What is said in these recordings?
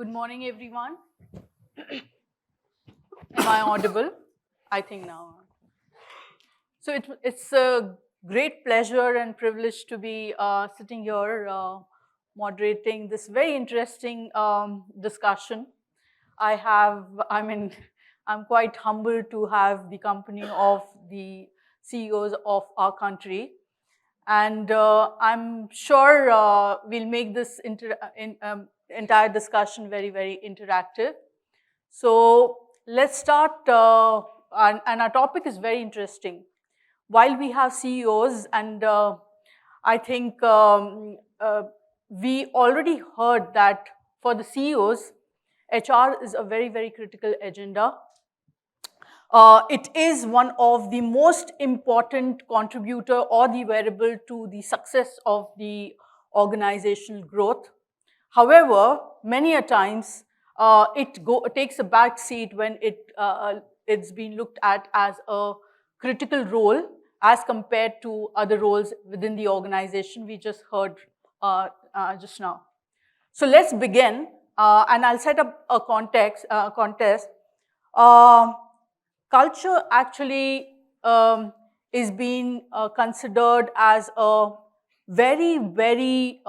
Good morning, everyone. Am I audible? I think now. So it's a great pleasure and privilege to be sitting here moderating this very interesting discussion. I'm quite humbled to have the company of the CEOs of our country. And I'm sure we'll make this entire discussion very, very interactive. So let's start, and our topic is very interesting. While we have CEOs, and I think we already heard that for the CEOs, HR is a very, very critical agenda. It is one of the most important contributor or the variable to the success of the organizational growth. However, many a times it takes a back seat when it's been looked at as a critical role as compared to other roles within the organization we just heard just now. So let's begin, and I'll set up a contest. Culture actually is being considered as a very, very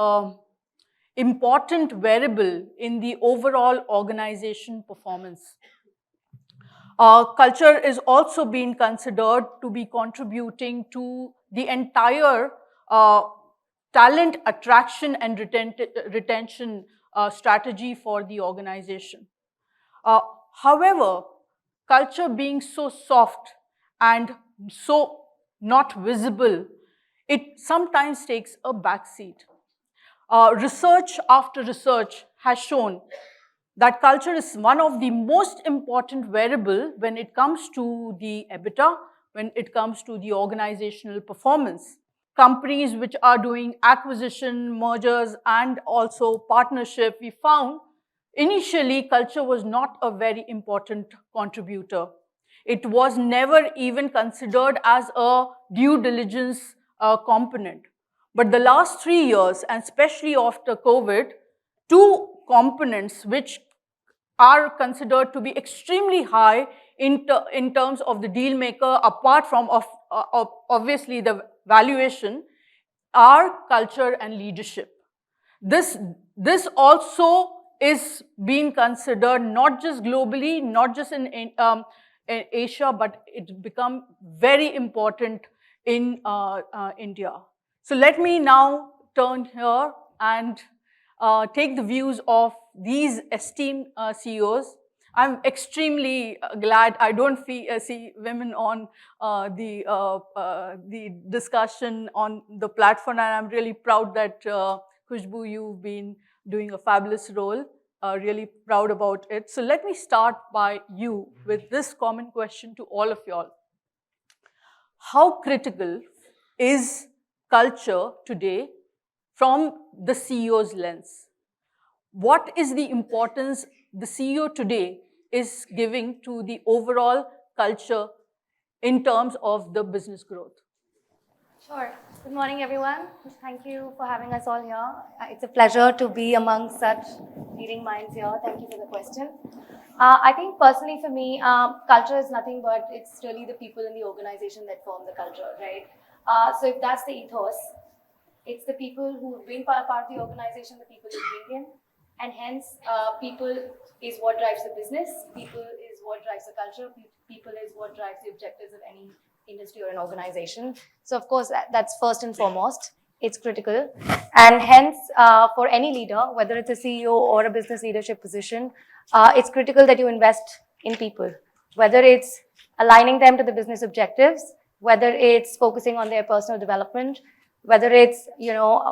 important variable in the overall organization performance. Culture is also being considered to be contributing to the entire talent attraction and retention strategy for the organization. However, culture being so soft and so not visible, it sometimes takes a backseat. Research after research has shown that culture is one of the most important variable when it comes to the EBITDA, when it comes to the organizational performance. Companies which are doing acquisition, mergers, and also partnership, we found initially culture was not a very important contributor. It was never even considered as a due diligence component. But the last 3 years, and especially after COVID, two components which are considered to be extremely high in terms of the deal maker, apart from obviously the valuation, are culture and leadership. This also is being considered not just globally, not just in Asia, but it's become very important in India. So let me now turn here and take the views of these esteemed CEOs. I'm extremely glad I don't see women on the discussion on the platform, and I'm really proud that Khushbu, you've been doing a fabulous role. Really proud about it. So let me start by you with this common question to all of y'all. How critical is culture today from the CEO's lens? What is the importance the CEO today is giving to the overall culture in terms of the business growth? Sure. Good morning, everyone. Thank you for having us all here. It's a pleasure to be among such leading minds here. Thank you for the question. I think personally for me, culture is nothing but it's really the people in the organization that form the culture, right? So if that's the ethos, it's the people who've been part of the organization, the people who bring in, and hence people is what drives the business, people is what drives the culture, people is what drives the objectives of any industry or an organization. So of course, that's first and foremost. It's critical. And hence, for any leader, whether it's a CEO or a business leadership position, it's critical that you invest in people, whether it's aligning them to the business objectives, whether it's focusing on their personal development, whether it's,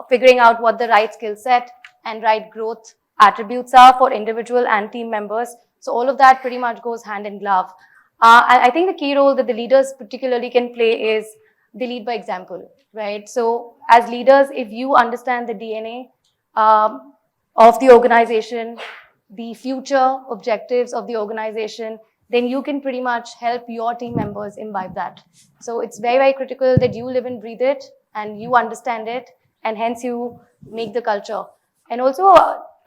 figuring out what the right skill set and right growth attributes are for individual and team members. So all of that pretty much goes hand in glove. I think the key role that the leaders particularly can play is they lead by example, right? So as leaders, if you understand the DNA of the organization, the future objectives of the organization, then you can pretty much help your team members imbibe that. So it's very, very critical that you live and breathe it and you understand it, and hence you make the culture. And also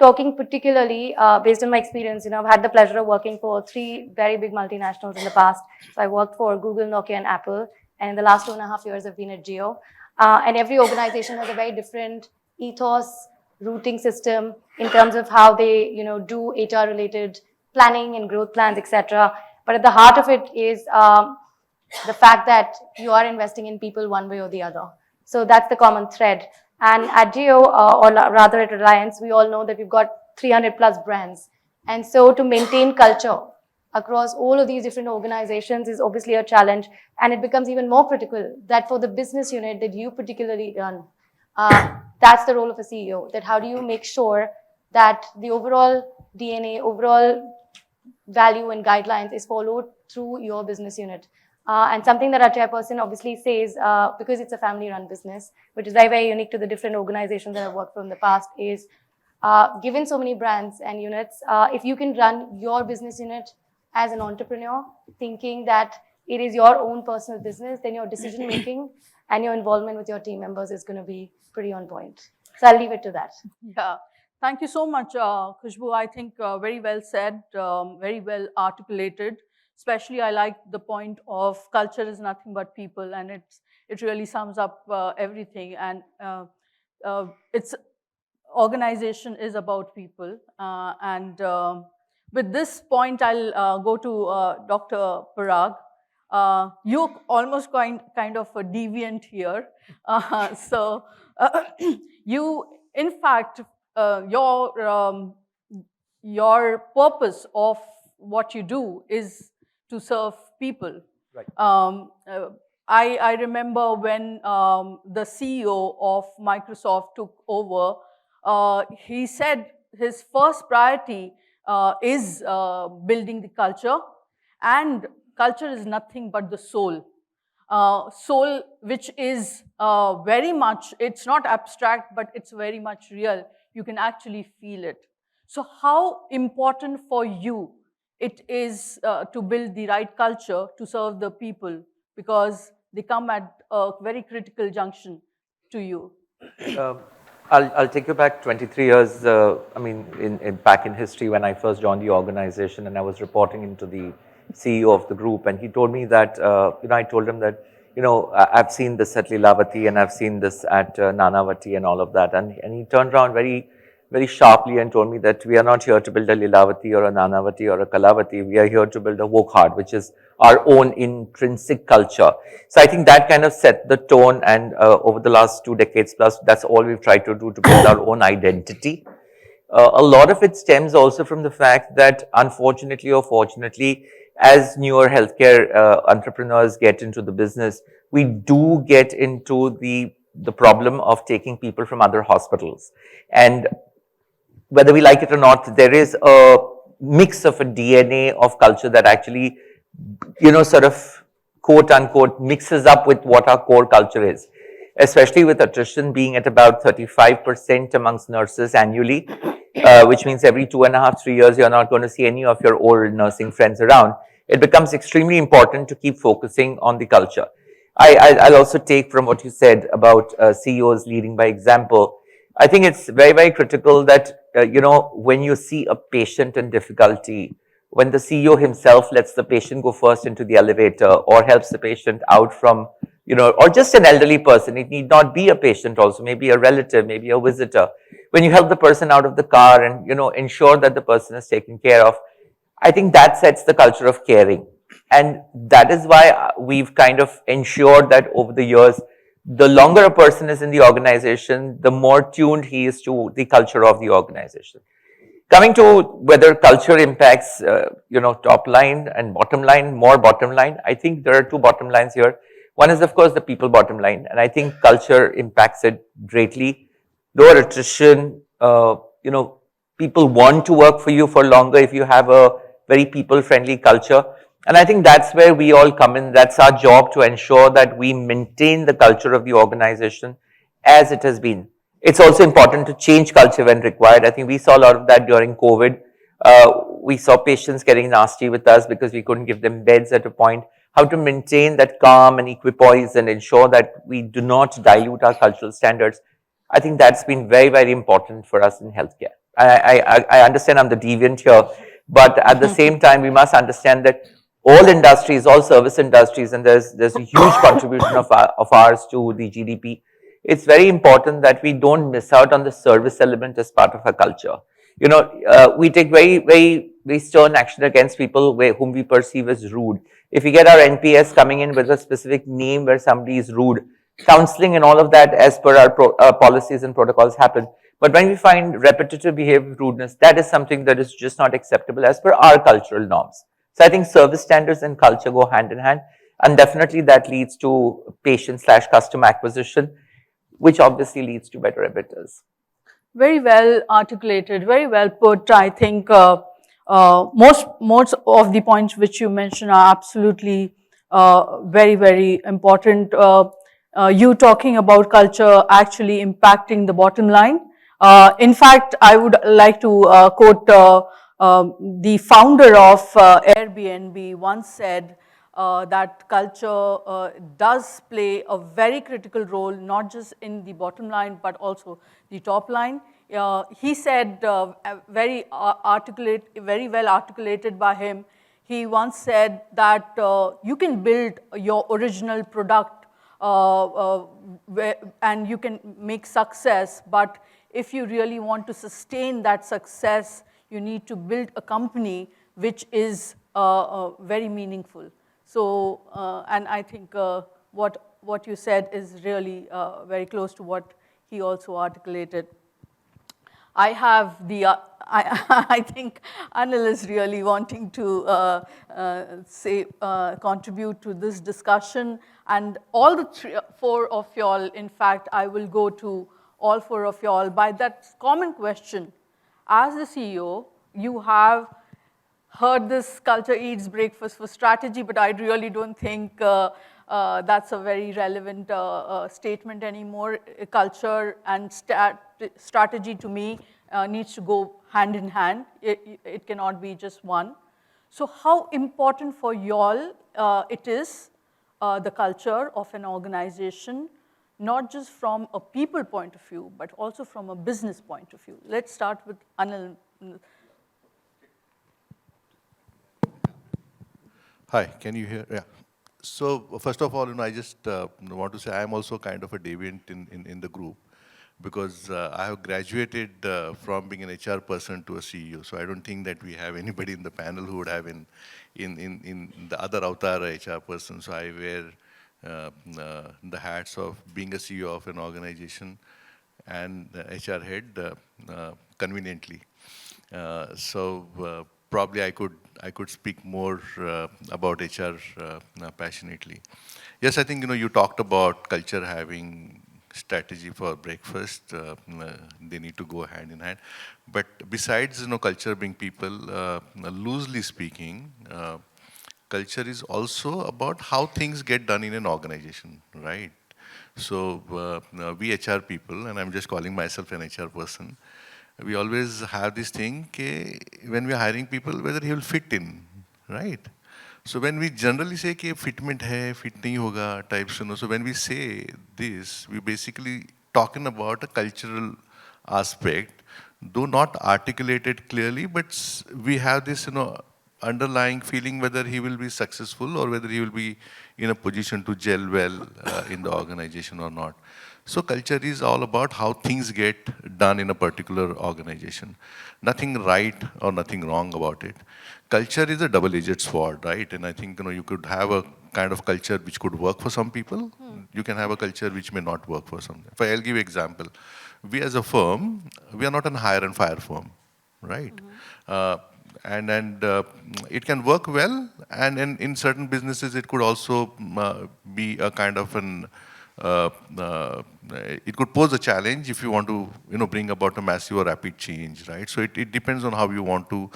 talking particularly based on my experience, I've had the pleasure of working for 3 very big multinationals in the past. So I worked for Google, Nokia, and Apple. And in the last 2.5 years, I've been at Jio. And every organization has a very different ethos, routing system in terms of how they, do HR-related planning and growth plans, etc. But at the heart of it is the fact that you are investing in people one way or the other. So that's the common thread. And at Jio, or rather at Reliance, we all know that we've got 300 plus brands. And so to maintain culture across all of these different organizations is obviously a challenge. And it becomes even more critical that for the business unit that you particularly run, that's the role of a CEO, that how do you make sure that the overall DNA, overall value and guidelines is followed through your business unit. And something that our chairperson obviously says, because it's a family-run business, which is very, very unique to the different organizations that I've worked for in the past, is given so many brands and units, if you can run your business unit as an entrepreneur, thinking that it is your own personal business, then your decision-making and your involvement with your team members is going to be pretty on point. So I'll leave it to that. Yeah. Thank you so much, Khushbu. I think very well said, very well articulated. Especially, I like the point of culture is nothing but people, and it really sums up everything. And its organization is about people. And with this point, I'll go to Dr. Parag. You're almost kind of a deviant here. So you, in fact, your purpose of what you do is to serve people. Right. I remember when the CEO of Microsoft took over, he said his first priority is building the culture, and culture is nothing but the soul. Soul, which is very much, it's not abstract, but it's very much real. You can actually feel it. So how important for you it is to build the right culture to serve the people, because they come at a very critical junction to you. I'll take you back 23 years, back in history when I first joined the organization, and I was reporting into the CEO of the group, and he told me that, I told him that, I've seen this at Lilavati and I've seen this at Nanavati and all of that. And he turned around very, very sharply and told me that we are not here to build a Lilavati or a Nanavati or a Kalavati. We are here to build a Wokhart, which is our own intrinsic culture. So I think that kind of set the tone, and over the last 2 decades plus, that's all we've tried to do to build our own identity. A lot of it stems also from the fact that, unfortunately or fortunately, as newer healthcare entrepreneurs get into the business, we do get into the problem of taking people from other hospitals. And whether we like it or not, there is a mix of a DNA of culture that actually, sort of quote unquote mixes up with what our core culture is, especially with attrition being at about 35% amongst nurses annually, which means every 2.5, 3 years, you're not going to see any of your old nursing friends around. It becomes extremely important to keep focusing on the culture. I'll also take from what you said about CEOs leading by example. I think it's very, very critical that, when you see a patient in difficulty, when the CEO himself lets the patient go first into the elevator or helps the patient out from, or just an elderly person, it need not be a patient also, maybe a relative, maybe a visitor. When you help the person out of the car and, ensure that the person is taken care of, I think that sets the culture of caring. And that is why we've kind of ensured that over the years, the longer a person is in the organization, the more tuned he is to the culture of the organization. Coming to whether culture impacts, top line and bottom line, more bottom line, I think there are 2 bottom lines here. One is, of course, the people bottom line, and I think culture impacts it greatly. Lower attrition, people want to work for you for longer if you have a very people-friendly culture. And I think that's where we all come in. That's our job, to ensure that we maintain the culture of the organization as it has been. It's also important to change culture when required. I think we saw a lot of that during COVID. We saw patients getting nasty with us because we couldn't give them beds at a point. How to maintain that calm and equipoise and ensure that we do not dilute our cultural standards. I think that's been very, very important for us in healthcare. I understand I'm the deviant here, but at the same time, we must understand that all industries, all service industries, and there's a huge contribution of ours to the GDP. It's very important that we don't miss out on the service element as part of our culture. You know, we take very stern action against people whom we perceive as rude. If we get our NPS coming in with a specific name where somebody is rude, counseling and all of that as per our policies and protocols happen. But when we find repetitive behavior, rudeness, that is something that is just not acceptable as per our cultural norms. So I think service standards and culture go hand in hand, and definitely that leads to patient/customer acquisition, which obviously leads to better EBITDAs. Very well articulated, very well put. I think most of the points which you mentioned are absolutely very important. You talking about culture actually impacting the bottom line. In fact, I would like to quote the founder of Airbnb once said that culture does play a very critical role, not just in the bottom line, but also the top line. He said, very well articulated by him, he once said that you can build your original product and you can make success, but if you really want to sustain that success, you need to build a company which is very meaningful. So, and I think what you said is really very close to what he also articulated. I have the, I think Anil is really wanting to contribute to this discussion, and all the four of y'all, in fact, I will go to all four of y'all by that common question. As the CEO, you have heard this culture eats breakfast for strategy, but I really don't think that's a very relevant statement anymore. Culture and strategy to me needs to go hand in hand. It cannot be just one. So how important for y'all it is, the culture of an organization, not just from a people point of view, but also from a business point of view. Let's start with Anil. Hi, can you hear? Yeah. So first of all, I just want to say I'm also kind of a deviant in the group, because I have graduated from being an HR person to a CEO. So I don't think that we have anybody in the panel who would have in the other avatar HR person. So I wear the hats of being a CEO of an organization and HR head conveniently. So probably I could speak more about HR passionately. Yes, I think you talked about culture having strategy for breakfast. They need to go hand in hand. But besides culture being people, loosely speaking, culture is also about how things get done in an organization, right? So we HR people, and I'm just calling myself an HR person, we always have this thing, when we're hiring people, whether he will fit in, right? So when we generally say कि fitment है, fit नहीं होगा types, so when we say this, we basically talking about a cultural aspect, though not articulated clearly, but we have this underlying feeling whether he will be successful or whether he will be in a position to gel well in the organization or not. So culture is all about how things get done in a particular organization. Nothing right or nothing wrong about it. Culture is a double-edged sword, right? And I think you could have a kind of culture which could work for some people. You can have a culture which may not work for some. I'll give you an example. We as a firm, we are not an hire and fire firm, right? And it can work well, and in certain businesses it could also be a kind of an it could pose a challenge if you want to bring about a massive or rapid change, right? So it depends on how you want to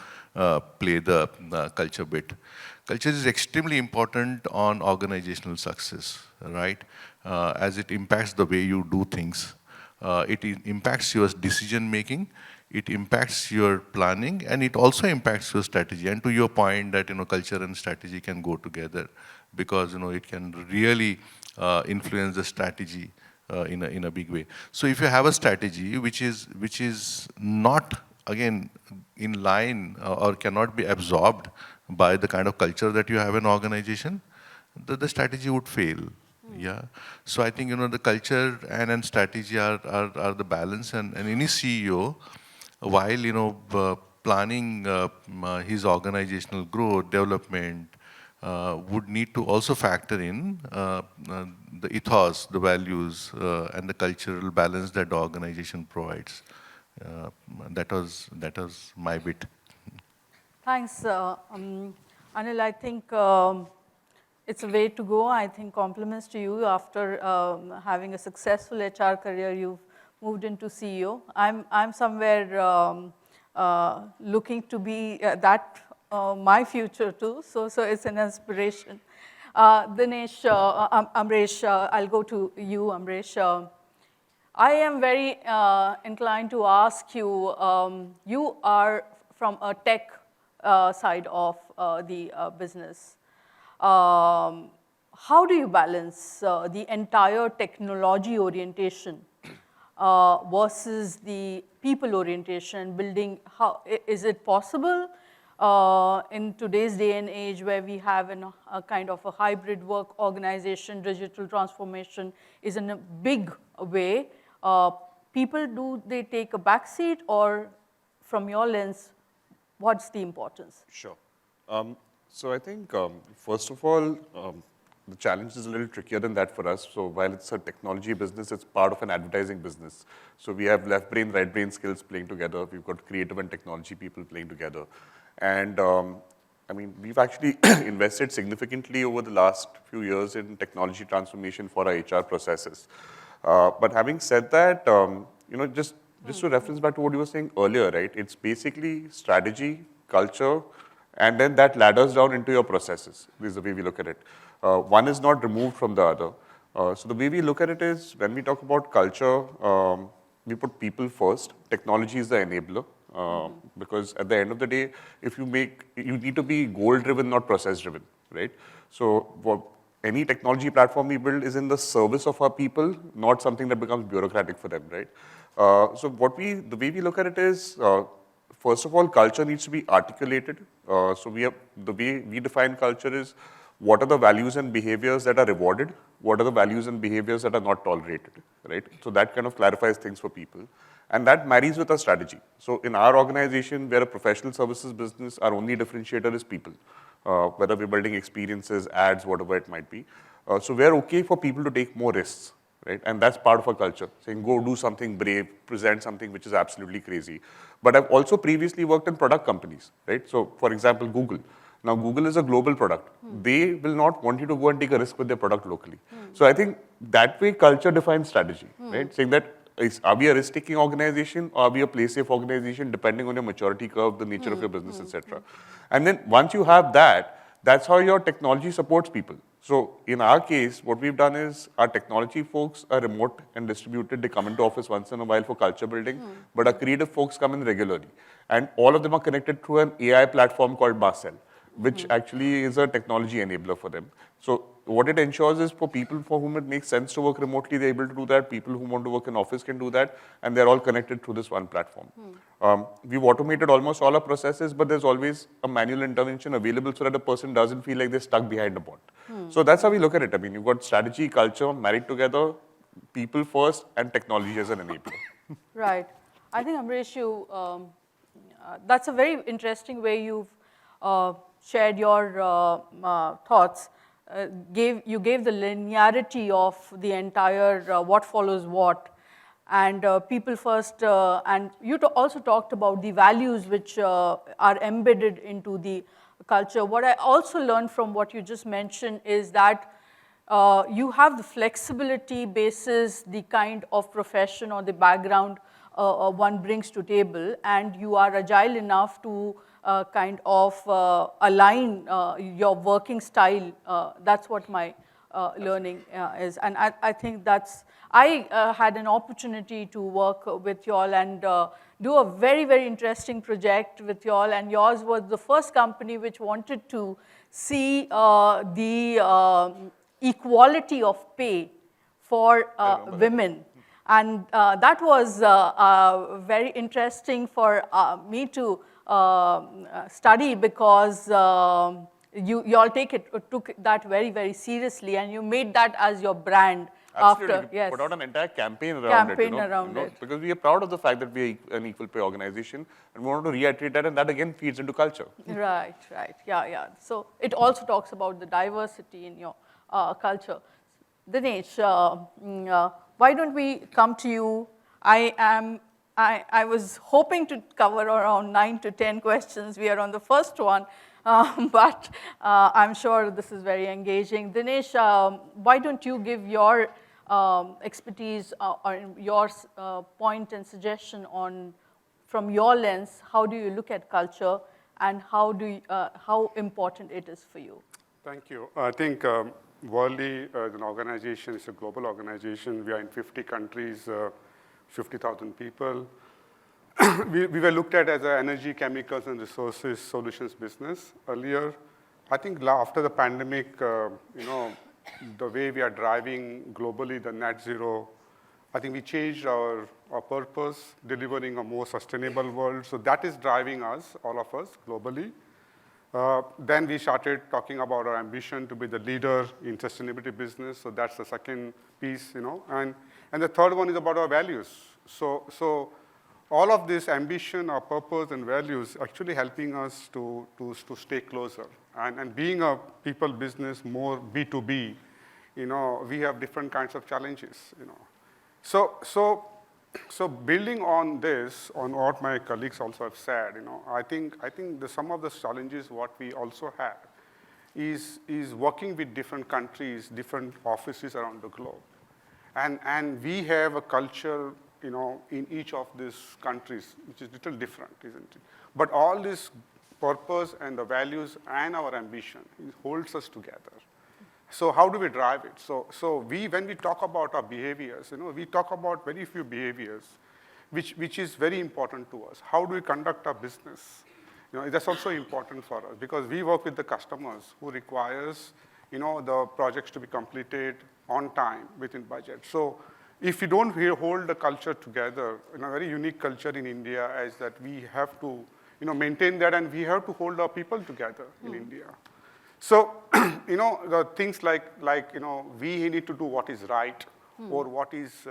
play the culture bit. Culture is extremely important on organizational success, right? As it impacts the way you do things. It impacts your decision making, it impacts your planning, and it also impacts your strategy. And to your point that culture and strategy can go together, because it can really influence the strategy in a big way. So if you have a strategy which is not again, in line or cannot be absorbed by the kind of culture that you have in organization, the strategy would fail. Yeah. So I think, the culture and strategy are the balance, and any CEO, while, planning his organizational growth, development, would need to also factor in the ethos, the values, and the cultural balance that the organization provides. That was my bit. Thanks, Anil. I think it's a way to go. I think compliments to you after having a successful HR career. You've moved into CEO. I'm somewhere looking to be that my future too. So it's an inspiration. Dinesh, Amresh, I'll go to you, Amresh. I am very inclined to ask you, you are from a tech side of the business. How do you balance the entire technology orientation versus the people orientation, building? How is it possible in today's day and age where we have a kind of a hybrid work organization, digital transformation is in a big way? People, do they take a back seat, or from your lens, what's the importance? Sure. So I think, first of all, the challenge is a little trickier than that for us. So while it's a technology business, it's part of an advertising business. So we have left brain, right brain skills playing together. We've got creative and technology people playing together. And I mean, we've actually invested significantly over the last few years in technology transformation for our HR processes. But having said that, just to reference back to what you were saying earlier, right? It's basically strategy, culture, and then that ladders down into your processes. This is the way we look at it. One is not removed from the other. So the way we look at it is, when we talk about culture, we put people first. Technology is the enabler. Because at the end of the day, if you need to be goal-driven, not process-driven, right? So any technology platform we build is in the service of our people, not something that becomes bureaucratic for them, right? So the way we look at it is, first of all, culture needs to be articulated. So the way we define culture is, what are the values and behaviors that are rewarded? What are the values and behaviors that are not tolerated, right? So that kind of clarifies things for people. And that marries with our strategy. So in our organization, we're a professional services business, our only differentiator is people. Whether we're building experiences, ads, whatever it might be. So we're okay for people to take more risks, right? And that's part of our culture, saying go do something brave, present something which is absolutely crazy. But I've also previously worked in product companies, right? So for example, Google. Now Google is a global product. They will not want you to go and take a risk with their product locally. So I think that way culture defines strategy, right? Saying that, are we a risk-taking organization, or are we a play-safe organization, depending on your maturity curve, the nature of your business, etc. And then once you have that, that's how your technology supports people. So in our case, what we've done is, our technology folks are remote and distributed. They come into office once in a while for culture building, but our creative folks come in regularly. And all of them are connected through an AI platform called Marcel, which actually is a technology enabler for them. So what it ensures is, for people for whom it makes sense to work remotely, they're able to do that. People who want to work in office can do that, and they're all connected through this one platform. We've automated almost all our processes, but there's always a manual intervention available so that a person doesn't feel like they're stuck behind a bot. So that's how we look at it. I mean, you've got strategy, culture married together, people first, and technology as an enabler. Right. I think, Amresh, that's a very interesting way you've shared your thoughts. You gave the linearity of the entire what follows what, and people first, and you also talked about the values which are embedded into the culture. What I also learned from what you just mentioned is that you have the flexibility basis, the kind of profession or the background one brings to table, and you are agile enough to kind of align your working style. That's what my learning is. And I think I had an opportunity to work with y'all and do a very, very interesting project with y'all. And yours was the first company which wanted to see the equality of pay for women. And that was very interesting for me to study because you all took that very, very seriously, and you made that as your brand. Absolutely. After, We yes. put out an entire campaign around it. Around it. Because we are proud of the fact that we are an equal pay organization, and we want to reiterate that, and that again feeds into culture. Right, right. Yeah. So it also talks about the diversity in your culture. Dinesh, why don't we come to you? I was hoping to cover around 9 to 10 questions. We are on the first one, but I'm sure this is very engaging. Dinesh, why don't you give your expertise or your point and suggestion on, from your lens, how do you look at culture and how important it is for you? Thank you. I think Worley as an organization is a global organization. We are in 50 countries, 50,000 people. we were looked at as an energy, chemicals, and resources solutions business earlier. I think after the pandemic, the way we are driving globally the net zero, I think we changed our purpose, delivering a more sustainable world. So that is driving us, all of us, globally. Then we started talking about our ambition to be the leader in sustainability business. So that's the second piece, And the third one is about our values. So all of this ambition, our purpose, and values actually helping us to stay closer. And being a people business, more B2B, we have different kinds of challenges, So building on this, on what my colleagues also have said, I think some of the challenges what we also have is working with different countries, different offices around the globe. And we have a culture, in each of these countries, which is a little different, isn't it? But all this purpose and the values and our ambition holds us together. So how do we drive it? So when we talk about our behaviors, we talk about very few behaviors, which is very important to us. How do we conduct our business? That's also important for us because we work with the customers who requires, the projects to be completed on time within budget. So if we don't hold the culture together, a very unique culture in India is that we have to, maintain that, and we have to hold our people together in India. So, the things like we need to do what is right or what is,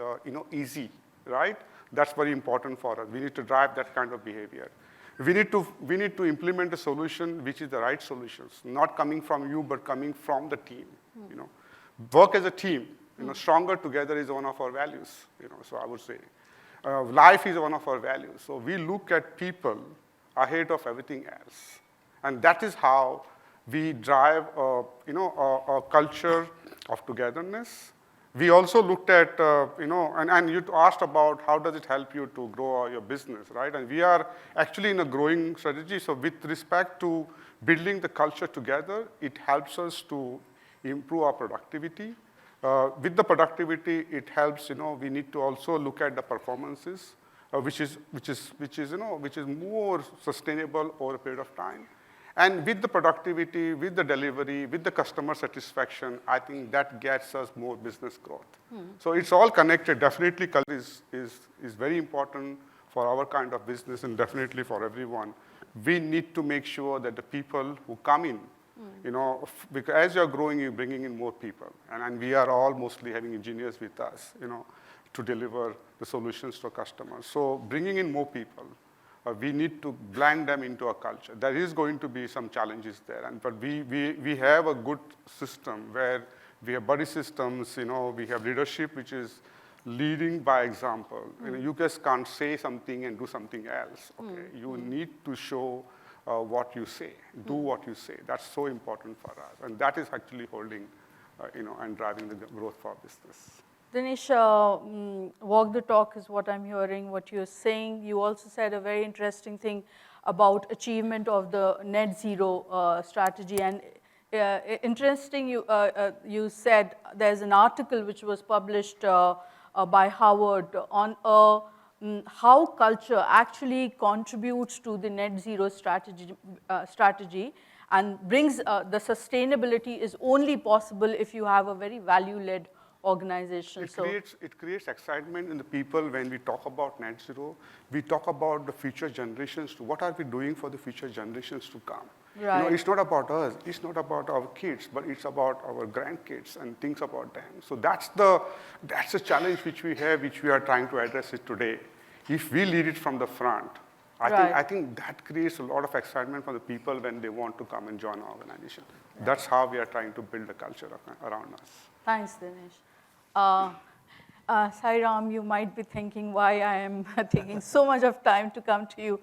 easy, right? That's very important for us. We need to drive that kind of behavior. We need to implement a solution which is the right solutions, not coming from you, but coming from the team, Work as a team, stronger together is one of our values, so I would say. Life is one of our values. So we look at people ahead of everything else. And that is how we drive, a culture of togetherness. We also looked at, and you asked about how does it help you to grow your business, right? And we are actually in a growing strategy. So with respect to building the culture together, it helps us to improve our productivity. With the productivity, it helps, we need to also look at the performances, which is more sustainable over a period of time. And with the productivity, with the delivery, with the customer satisfaction, I think that gets us more business growth. So it's all connected. Definitely, culture is very important for our kind of business and definitely for everyone. We need to make sure that the people who come in, because as you're growing, you're bringing in more people. And we are all mostly having engineers with us, to deliver the solutions to customers. So bringing in more people, we need to blend them into our culture. There is going to be some challenges there, but we have a good system where we have buddy systems, we have leadership which is leading by example. You just can't say something and do something else. Okay, you need to show what you say, do what you say. That's so important for us, and that is actually holding, and driving the growth for our business. Dinesh, walk the talk is what I'm hearing, what you're saying. You also said a very interesting thing about achievement of the net zero strategy. And interesting, you said there's an article which was published by Harvard on how culture actually contributes to the net zero strategy and brings the sustainability is only possible if you have a very value-led organization. It creates excitement in the people when we talk about net zero. We talk about the future generations. What are we doing for the future generations to come? Right. You know, it's not about us. It's not about our kids, but it's about our grandkids and things about them. So that's the challenge which we have, which we are trying to address it today. If we lead it from the front, I think that creates a lot of excitement for the people when they want to come and join our organization. That's how we are trying to build a culture around us. Thanks, Dinesh. Sairam, you might be thinking why I am taking so much of time to come to you.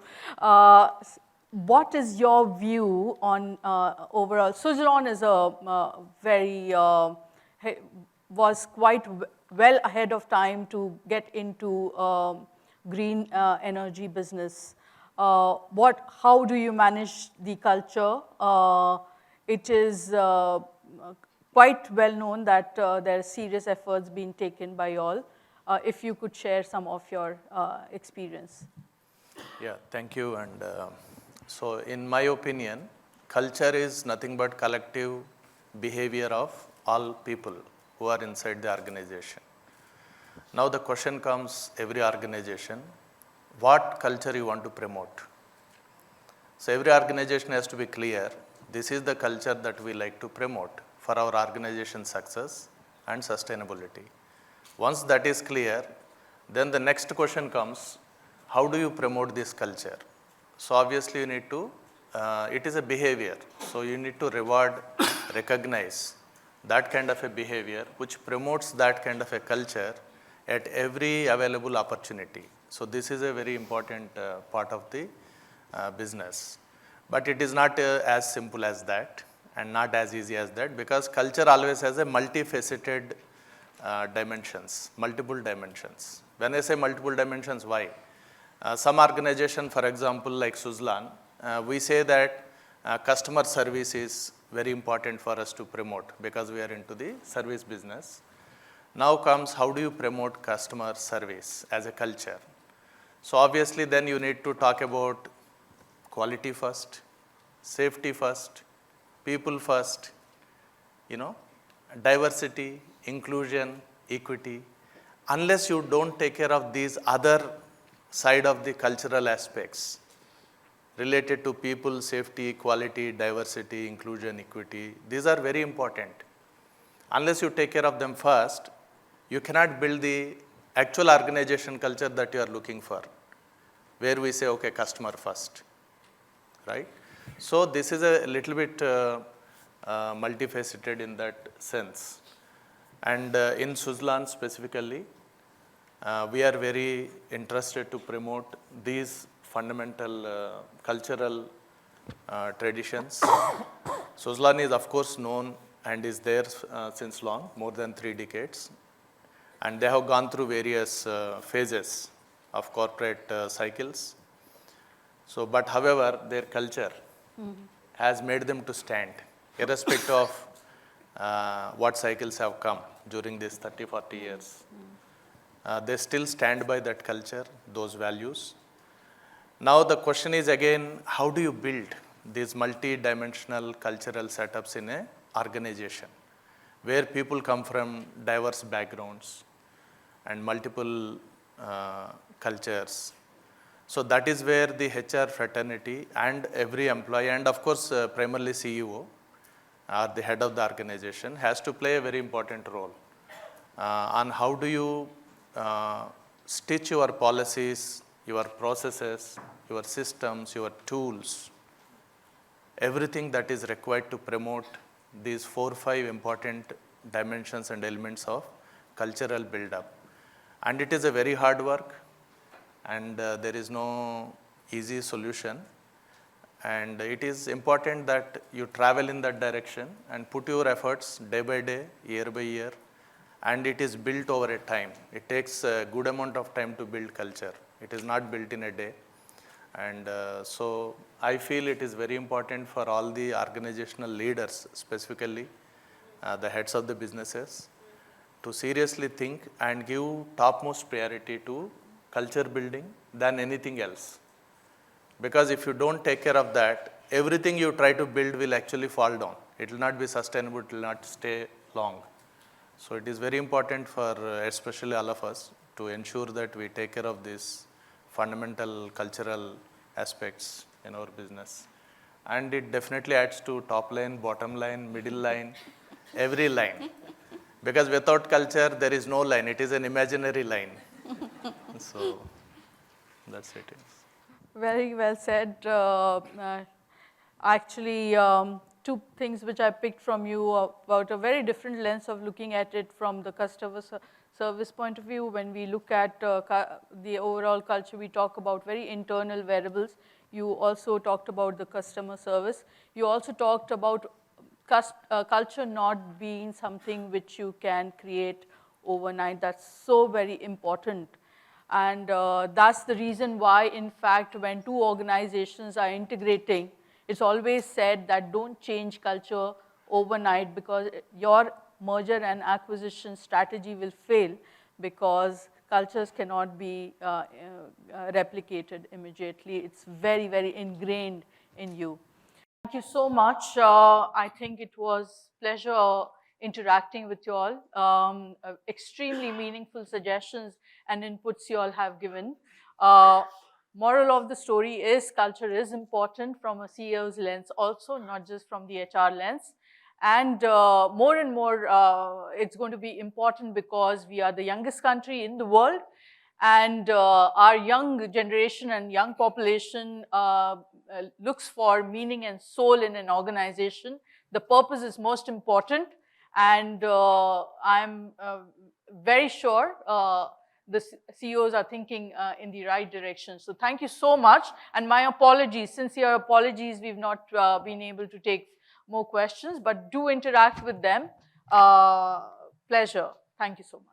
What is your view on overall? Suzlon is a was quite well ahead of time to get into green energy business. How do you manage the culture? It is quite well known that there are serious efforts being taken by all. If you could share some of your experience. Yeah, thank you. And so in my opinion, culture is nothing but collective behavior of all people who are inside the organization. Now the question comes, every organization, what culture you want to promote? So every organization has to be clear, this is the culture that we like to promote for our organization's success and sustainability. Once that is clear, then the next question comes, how do you promote this culture? So obviously you need to, it is a behavior. So you need to reward, recognize that kind of a behavior which promotes that kind of a culture at every available opportunity. So this is a very important part of the business. But it is not as simple as that and not as easy as that, because culture always has a multifaceted dimensions, multiple dimensions. When I say multiple dimensions, why? Some organization, for example, like Suzlon, we say that customer service is very important for us to promote because we are into the service business. Now comes, how do you promote customer service as a culture? So obviously then you need to talk about quality first, safety first, people first, diversity, inclusion, equity. Unless you don't take care of these other side of the cultural aspects related to people, safety, quality, diversity, inclusion, equity, these are very important. Unless you take care of them first, you cannot build the actual organization culture that you are looking for, where we say, okay, customer first, right? So this is a little bit multifaceted in that sense. And in Suzlon specifically, we are very interested to promote these fundamental cultural traditions. Suzlon is of course known and is there since long, more than 3 decades. And they have gone through various phases of corporate cycles. So, but however, their culture has made them to stand, irrespective of what cycles have come during these 30, 40 years. They still stand by that culture, those values. Now the question is again, how do you build these multi-dimensional cultural setups in an organization where people come from diverse backgrounds and multiple cultures? So that is where the HR fraternity and every employee, and of course primarily CEO or the head of the organization, has to play a very important role on how do you stitch your policies, your processes, your systems, your tools, everything that is required to promote these 4 or 5 important dimensions and elements of cultural build-up. And it is a very hard work, and there is no easy solution. And it is important that you travel in that direction and put your efforts day by day, year by year, and it is built over a time. It takes a good amount of time to build culture. It is not built in a day. And so I feel it is very important for all the organizational leaders, specifically the heads of the businesses, to seriously think and give topmost priority to culture building than anything else. Because if you don't take care of that, everything you try to build will actually fall down. It will not be sustainable, it will not stay long. So it is very important for especially all of us to ensure that we take care of these fundamental cultural aspects in our business. And it definitely adds to top line, bottom line, middle line, every line. Because without culture, there is no line. It is an imaginary line. So that's it. Very well said. Actually, two things which I picked from you about a very different lens of looking at it from the customer service point of view. When we look at the overall culture, we talk about very internal variables. You also talked about the customer service. You also talked about culture not being something which you can create overnight. That's so very important. And that's the reason why, in fact, when two organizations are integrating, it's always said that don't change culture overnight, because your merger and acquisition strategy will fail, because cultures cannot be replicated immediately. It's very, very ingrained in you. Thank you so much. I think it was pleasure interacting with you all. Extremely meaningful suggestions and inputs you all have given. Moral of the story is culture is important from a CEO's lens also, not just from the HR lens. And more and more, it's going to be important because we are the youngest country in the world. And our young generation and young population looks for meaning and soul in an organization. The purpose is most important. And I'm very sure the CEOs are thinking in the right direction. So thank you so much. And my apologies, sincere apologies, we've not been able to take more questions, but do interact with them. Pleasure. Thank you so much.